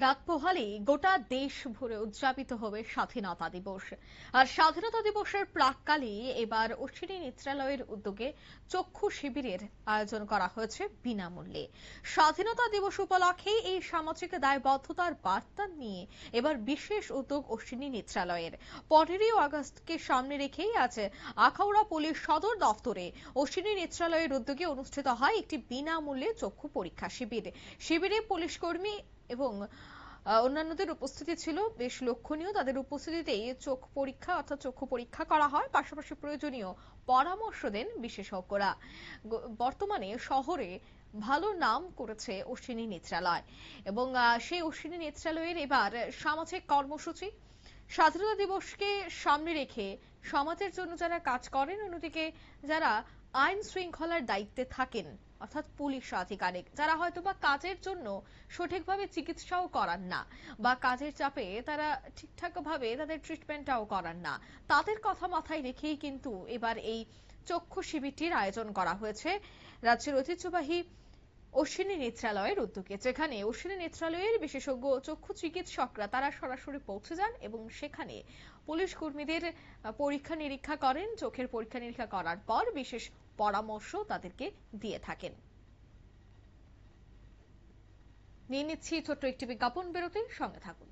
রাত পোহালেই গোটা দেশ ভরে উদযাপিত হবে স্বাধীনতা দিবস। আর স্বাধীনতা দিবসের প্রাক্কালে এবার অশ্বিনী নেত্রালয়ের উদ্যোগে চক্ষু শিবিরের আয়োজন করা হয়েছে বিনামূল্যে। স্বাধীনতা দিবস উপলক্ষে এই সামাজিক দায়বদ্ধতার বার্তা নিয়ে এবার বিশেষ উদ্যোগ অশ্বিনী নেত্রালয়ের। 15ই আগস্টকে সামনে রেখেই আজ আখাউড়া পুলিশ সদর দফতরে অশ্বিনী নেত্রালয়ের উদ্যোগে অনুষ্ঠিত হয় একটি বিনামূল্যে চক্ষু পরীক্ষা শিবির। শিবিরে পুলিশ কর্মী এবং অন্যান্যদের উপস্থিতি ছিল বেশ লক্ষণীয়। তাদের উপস্থিতিতেই চক্ষু পরীক্ষা করা হয়, পাশাপাশি প্রয়োজনীয় পরামর্শ দেন বিশেষজ্ঞরা। বর্তমানে শহরে ভালো নাম করেছে অশ্বিনী নেত্রালয় এবং সেই অশ্বিনী নেত্রালয়ের এবার সামাজিক কর্মসূচি। স্বাধীনতা দিবসকে সামনে রেখে সমাজের জন্য যারা কাজ করেন, অন্যদিকে যারা আইন শৃঙ্খলার দায়িত্বে থাকেন অর্থাৎ পুলিশ আধিকারিক, যারা হয়তো বা কাজের জন্য সঠিকভাবে চিকিৎসাও করান না বা কাজের চাপে তারা ঠিকঠাক ভাবে তাদের ট্রিটমেন্টটাও করান না, তাদের কথা মাথায় রেখেই কিন্তু এবার এই চক্ষু শিবিরটির আয়োজন করা হয়েছে রাজ্যের ঐতিহ্যবাহী অশ্বিনী নেত্রালয়ের উদ্যোগে, যেখানে অশ্বিনী নেত্রালয়ের বিশেষজ্ঞ চক্ষু চিকিৎসকরা তারা সরাসরি পৌঁছে যান এবং সেখানে পুলিশ কর্মীদের পরীক্ষা নিরীক্ষা করেন। চোখের পরীক্ষা নিরীক্ষা করার পর বিশেষ পরামর্শ তাদেরকে দিয়ে থাকেন। নিয়ে নিচ্ছি ছোট্ট একটি বিজ্ঞাপন বিরতি, সঙ্গে থাকুন।